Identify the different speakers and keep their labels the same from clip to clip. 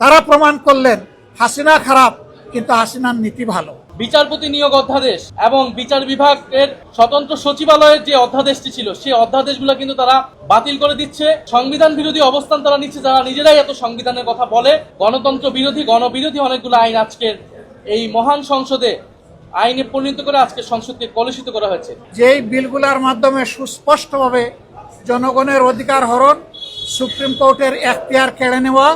Speaker 1: তারা প্রমাণ করলেন হাসিনা খারাপ কিন্তু হাসিনার নীতি ভালো।
Speaker 2: বিচারপতি নিয়োগ অধ্যাদেশ এবং বিচার বিভাগের স্বতন্ত্র সচিবালয়ের যে অধ্যাদেশটি ছিল সেই অধ্যাদেশগুলো কিন্তু তারা বাতিল করে দিচ্ছে। সংবিধান বিরোধী অবস্থান তারা নিচ্ছে, যারা নিজেরাই এত সংবিধানের কথা বলে। গণতন্ত্র বিরোধী, গণবিরোধী অনেকগুলো আইন আজকের এই মহান সংসদে আইনে পরিণত করে আজকে সংসদকে কলুষিত করা হয়েছে।
Speaker 1: যেই বিলগুলোর মাধ্যমে সুস্পষ্টভাবে জনগণের অধিকার হরণ, সুপ্রিম কোর্টের এখতিয়ার কেড়ে নেওয়া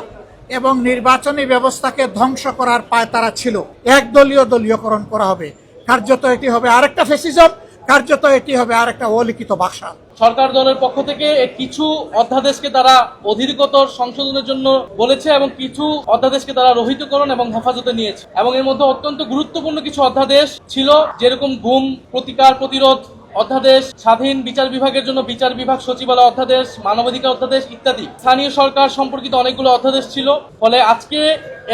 Speaker 1: এবং নির্বাচনী ব্যবস্থাকে ধ্বংস করার পায়তারা ছিল। একদলীয় দলীয়করণ করা হবে, কার্যত এটি হবে আরেকটা ফ্যাসিজম, কার্যত এটি হবে আরেকটা অলিখিত ভাষা।
Speaker 2: সরকার দলের পক্ষ থেকে কিছু অধ্যাদেশকে তারা অধিকতর সংশোধনের জন্য বলেছে এবং কিছু অধ্যাদেশকে তারা রহিতকরণ এবং হেফাজতে নিয়েছে। এবং এর মধ্যে অত্যন্ত গুরুত্বপূর্ণ কিছু অধ্যাদেশ ছিল, যেরকম গুম প্রতিকার প্রতিরোধ অধ্যাদেশ, স্বাধীন বিচার বিভাগের জন্য বিচার বিভাগ সচিবালয় অধ্যাদেশ, মানবাধিকার অধ্যাদেশ ইত্যাদি। স্থানীয় সরকার সম্পর্কিত অনেকগুলো অধ্যাদেশ ছিল। ফলে আজকে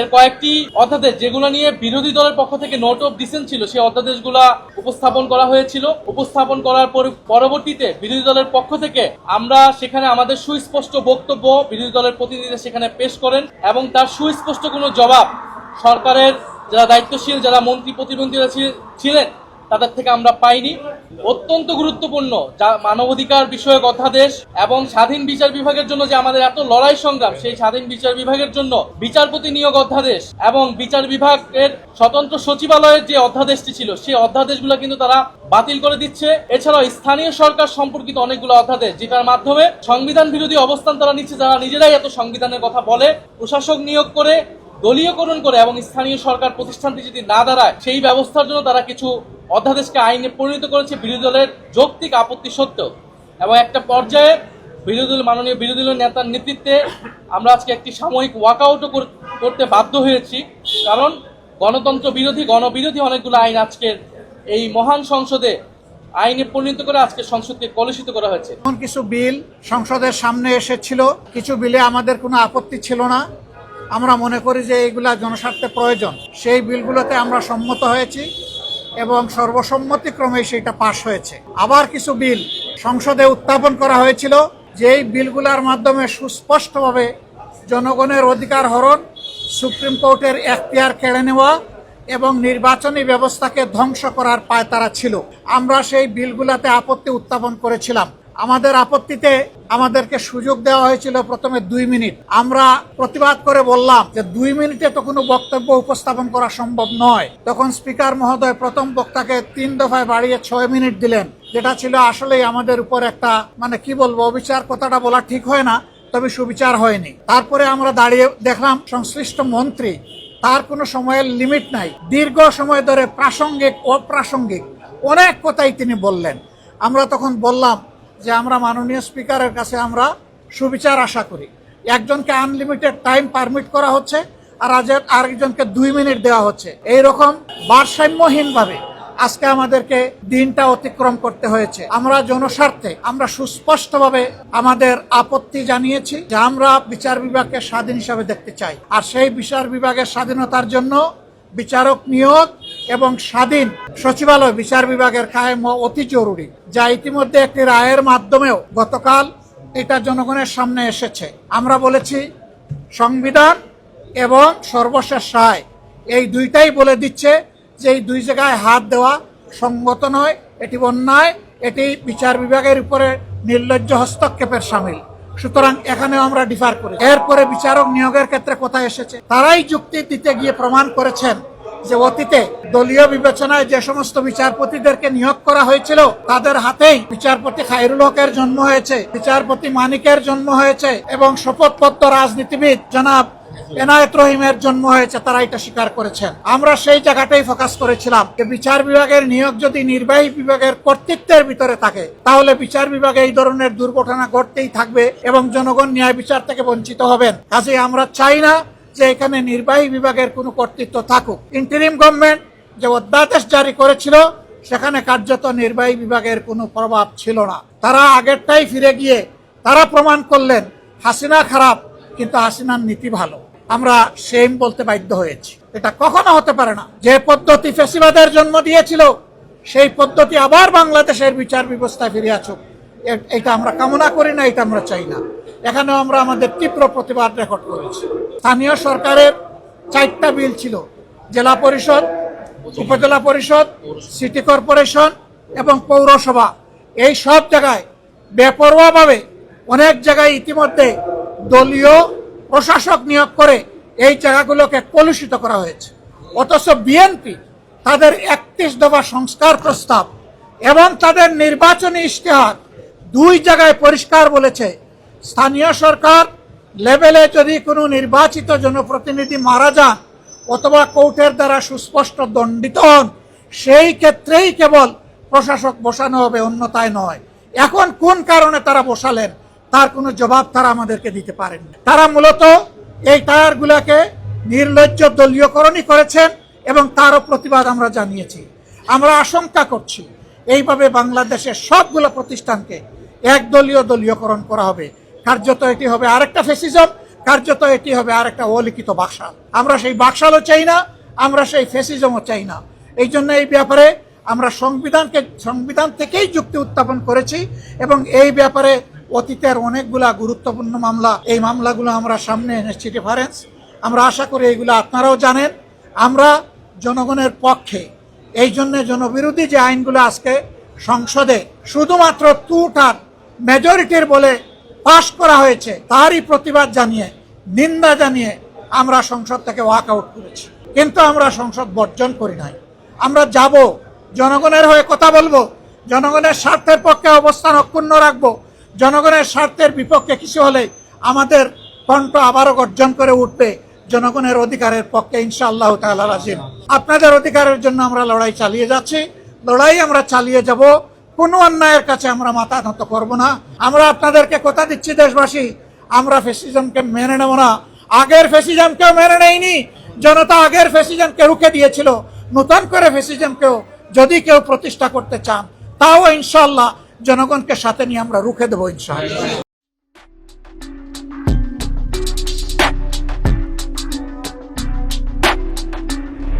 Speaker 2: এর কয়েকটি অধ্যাদেশ যেগুলো নিয়ে বিরোধী দলের পক্ষ থেকে নোট অফ ডিসেন্ট ছিল, সেই অধ্যাদেশগুলো উপস্থাপন করা হয়েছিল। উপস্থাপন করার পরবর্তীতে বিরোধী দলের পক্ষ থেকে আমরা সেখানে আমাদের সুস্পষ্ট বক্তব্য বিরোধী দলের প্রতিনিধিরা সেখানে পেশ করেন এবং তার সুস্পষ্ট কোনো জবাব সরকারের যারা দায়িত্বশীল, যারা মন্ত্রী প্রতিমন্ত্রীরা ছিলেন তাদের থেকে আমরা পাইনি। অত্যন্ত গুরুত্বপূর্ণ যা মানবাধিকার বিষয়ক অধ্যাদেশ এবং স্বাধীন বিচার বিভাগের জন্য যে আমাদের এত লড়াই সংগ্রাম, সেই স্বাধীন বিচার বিভাগের জন্য বিচারপতি নিয়োগ অধ্যাদেশ এবং বিচার বিভাগের স্বতন্ত্র সচিবালয়ের যে অধ্যাদেশটি ছিল সেই অধ্যাদেশগুলো কিন্তু তারা বাতিল করে দিচ্ছে। এছাড়াও স্থানীয় সরকার সম্পর্কিত অনেকগুলো অধ্যাদেশ যেটার মাধ্যমে সংবিধান বিরোধী অবস্থান তারা নিচ্ছে, যারা নিজেরাই এত সংবিধানের কথা বলে। প্রশাসক নিয়োগ করে দলীয়করণ করে এবং স্থানীয় সরকার প্রতিষ্ঠানটি যদি না দাঁড়ায় সেই ব্যবস্থার জন্য তারা কিছু অধ্যাদেশকে আইনে পরিণত করেছে বিরোধী দলের যৌক্তিক আপত্তি সত্ত্বেও। এবং একটা পর্যায়ে মাননীয় বিরোধী দলের নেতার নেতৃত্বে আমরা আজকে একটি সাময়িক ওয়াকআউটও করতে বাধ্য হয়েছি, কারণ গণতন্ত্র বিরোধী, গণবিরোধী অনেকগুলো আইন আজকের এই মহান সংসদে আইনে পরিণত করে আজকে সংসদকে কলুষিত করা হয়েছে।
Speaker 1: কিছু বিল সংসদের সামনে এসেছিল, কিছু বিলে আমাদের কোনো আপত্তি ছিল না। আমরা মনে করি যে এইগুলা জনস্বার্থে প্রয়োজন, সেই বিলগুলোতে আমরা সম্মত হয়েছি এবং সর্বসম্মতিক্রমে সেটা পাশ হয়েছে। আবার কিছু বিল সংসদে উত্থাপন করা হয়েছিল, যেই বিলগুলোর মাধ্যমে সুস্পষ্টভাবে জনগণের অধিকার হরণ, সুপ্রিম কোর্টের এখতিয়ার কেড়ে নেওয়া এবং নির্বাচনী ব্যবস্থাকে ধ্বংস করার পায়তারা ছিল। আমরা সেই বিলগুলোতে আপত্তি উত্থাপন করেছিলাম। আমাদের আপত্তিতে আমাদেরকে সুযোগ দেওয়া হয়েছিল প্রথমে 2 মিনিট। আমরা প্রতিবাদ করে বললাম যে 2 মিনিটে তো কোনো বক্তব্য উপস্থাপন করা সম্ভব নয়। তখন স্পিকার মহোদয় প্রথম বক্তাকে 3 দফায় বাড়িয়ে 6 মিনিট দিলেন, যেটা ছিল আসলেই আমাদের উপর একটা অবিচার। কথাটা বলা ঠিক হয় না, তবে সুবিচার হয়নি। তারপরে আমরা দাঁড়িয়ে দেখলাম সংশ্লিষ্ট মন্ত্রী, তার কোনো সময়ের লিমিট নাই, দীর্ঘ সময় ধরে প্রাসঙ্গিক অপ্রাসঙ্গিক অনেক কথাই তিনি বললেন। আমরা তখন বললাম যে আমরা মাননীয় স্পিকারের কাছে আমরা সুবিচার আশা করি। একজনকে আনলিমিটেড টাইম পারমিট করা হচ্ছে আর আরেকজনকে 2 মিনিট দেওয়া হচ্ছে। এইরকম ভারসাম্যহীনভাবে আজকে আমাদেরকে দিনটা অতিক্রম করতে হয়েছে। আমরা জনস্বার্থে আমরা সুস্পষ্টভাবে আমাদের আপত্তি জানিয়েছি যে আমরা বিচার বিভাগকে স্বাধীন হিসাবে দেখতে চাই, আর সেই বিচার বিভাগের স্বাধীনতার জন্য বিচারক নিয়োগ এবং স্বাধীন সচিবালয় বিচার বিভাগের কায়েম অতি জরুরি, যা ইতিমধ্যে একটি রায়ের মাধ্যমেও গতকাল এটা জনগণের সামনে এসেছে। আমরা বলেছি সংবিধান এবং সর্বশেষ রায় এই দুইটাই বলে দিচ্ছে যে এই 2 জায়গায় হাত দেওয়া সঙ্গত নয়, এটি অন্যায়, এটি বিচার বিভাগের উপরে নির্লজ্জ হস্তক্ষেপের শামিল। সুতরাং এখানেও আমরা ডিফার করি। এরপরে বিচারক নিয়োগের ক্ষেত্রে কথা এসেছে, তারাই যুক্তি দিতে গিয়ে প্রমাণ করেছেন যে অতীতে দলীয় বিবেচনায় যে সমস্ত বিচারপতিদেরকে নিয়োগ করা হয়েছিল তাদের হাতেই বিচারপতি খায়রুল হকের জন্ম হয়েছে, বিচারপতি মানিকের জন্ম হয়েছে এবং শপথবদ্ধ রাজনীতিবিদ জনাব এনায়েত রহিমের জন্ম হয়েছে। তারা এটা স্বীকার করেছেন। আমরা সেই জায়গাটাই ফোকাস করেছিলাম যে বিচার বিভাগের নিয়োগ যদি নির্বাহী বিভাগের কর্তৃত্বের ভিতরে থাকে তাহলে বিচার বিভাগে এই ধরনের দুর্ঘটনা ঘটতেই থাকবে এবং জনগণ ন্যায় বিচার থেকে বঞ্চিত হবেন। কাজেই আমরা চাই না যে এখানে নির্বাহী বিভাগের কোনো কর্তৃত্ব থাকুক। ইন্টারিম গভর্নমেন্ট যে অধ্যাদেশ জারি করেছিল সেখানে কার্যত নির্বাহী বিভাগের কোনো প্রভাব ছিল না। তারা আগেরটাই ফিরে গিয়ে তারা প্রমাণ করলেন হাসিনা খারাপ কিন্তু হাসিনার নীতি ভালো। আমরা সেম বলতে বাধ্য হয়েছি। এটা কখনো হতে পারে না। যে পদ্ধতি ফ্যাসিবাদের জন্ম দিয়েছিল সেই পদ্ধতি আবার বাংলাদেশের বিচার ব্যবস্থায় ফিরে আসুক, এটা আমরা কামনা করি না, এটা আমরা চাই না। এখানেও আমরা আমাদের তীব্র প্রতিবাদ রেকর্ড করেছি। স্থানীয় সরকারের 4টা বিল ছিল, জেলা পরিষদ, উপজেলা পরিষদ, সিটি কর্পোরেশন এবং পৌরসভা। এই সব জায়গায় বেপরোয়াভাবে অনেক জায়গায় ইতিমধ্যে দলীয় প্রশাসক নিয়োগ করে এই জায়গাগুলোকে কলুষিত করা হয়েছে। অথচ বিএনপি তাদের 31 দফা সংস্কার প্রস্তাব এবং তাদের নির্বাচনী ইশতেহার 2 জায়গায় পরিষ্কার বলেছে, স্থানীয় সরকার লেভেলে যদি কোনো নির্বাচিত জনপ্রতিনিধি মারা যান অথবা কোর্টের দ্বারা সুস্পষ্ট দণ্ডিত হন, সেই ক্ষেত্রেই কেবল প্রশাসক বসানো হবে, অন্যথায় নয়। এখন কোন কারণে তারা বসালেন তার কোনো জবাব তারা আমাদেরকে দিতে পারেন। তারা মূলত এই টায়ারগুলোকে নির্লজ্জ দলীয়করণই করেছেন এবং তারও প্রতিবাদ আমরা জানিয়েছি। আমরা আশঙ্কা করছি এইভাবে বাংলাদেশের সবগুলো প্রতিষ্ঠানকে একদলীয় দলীয়করণ করা হবে। কার্যত এটি হবে আরেকটা ফ্যাসিজম, কার্যত এটি হবে আরেকটা অলিখিত বাকশাল। আমরা সেই বাকশালও চাই না, আমরা সেই ফ্যাসিজমও চাই না। এই জন্য এই ব্যাপারে আমরা সংবিধান থেকেই যুক্তি উত্থাপন করেছি এবং এই ব্যাপারে অতীতের অনেকগুলা গুরুত্বপূর্ণ মামলা, এই মামলাগুলো আমরা সামনে এনেছি রেফারেন্স। আমরা আশা করি এইগুলো আপনারাও জানেন। আমরা জনগণের পক্ষে, এই জন্য জনবিরোধী যে আইনগুলো আজকে সংসদে শুধুমাত্র টু-থার্ড মেজরিটির বলে পাশ করা হয়েছে, তারই প্রতিবাদ জানিয়ে, নিন্দা জানিয়ে আমরা সংসদ থেকে ওয়াক আউট করেছি। কিন্তু আমরা সংসদ বর্জন করি নাই। আমরা যাব, জনগণের হয়ে কথা বলবো, জনগণের স্বার্থের পক্ষে অবস্থান অক্ষুণ্ণ রাখবো। জনগণের স্বার্থের বিপক্ষে কিছু হলে আমাদের কণ্ঠ আবারও গর্জন করে উঠবে জনগণের অধিকারের পক্ষে, ইনশাআল্লাহ তাআলা রাজিম। আপনাদের অধিকারের জন্য আমরা লড়াই চালিয়ে যাচ্ছি, লড়াই আমরা চালিয়ে যাব। কোনো অন্যায়ের কাছে আমরা মাথা নত করব না। আমরা আপনাদেরকে কথা দিচ্ছি দেশবাসী, আমরা ফ্যাসিজমকে মেনে নেব না। আগের ফ্যাসিজমকেও মেনে নেয়নি জনতা, আগের ফ্যাসিজমকে রুখে দিয়েছিল। নতুন করে ফ্যাসিজমকেও যদি কেউ প্রতিষ্ঠা করতে চান, তাও ইনশাআল্লাহ জনগণকে সাথে নিয়ে আমরা রুখে দেবো ইনশাআল্লাহ।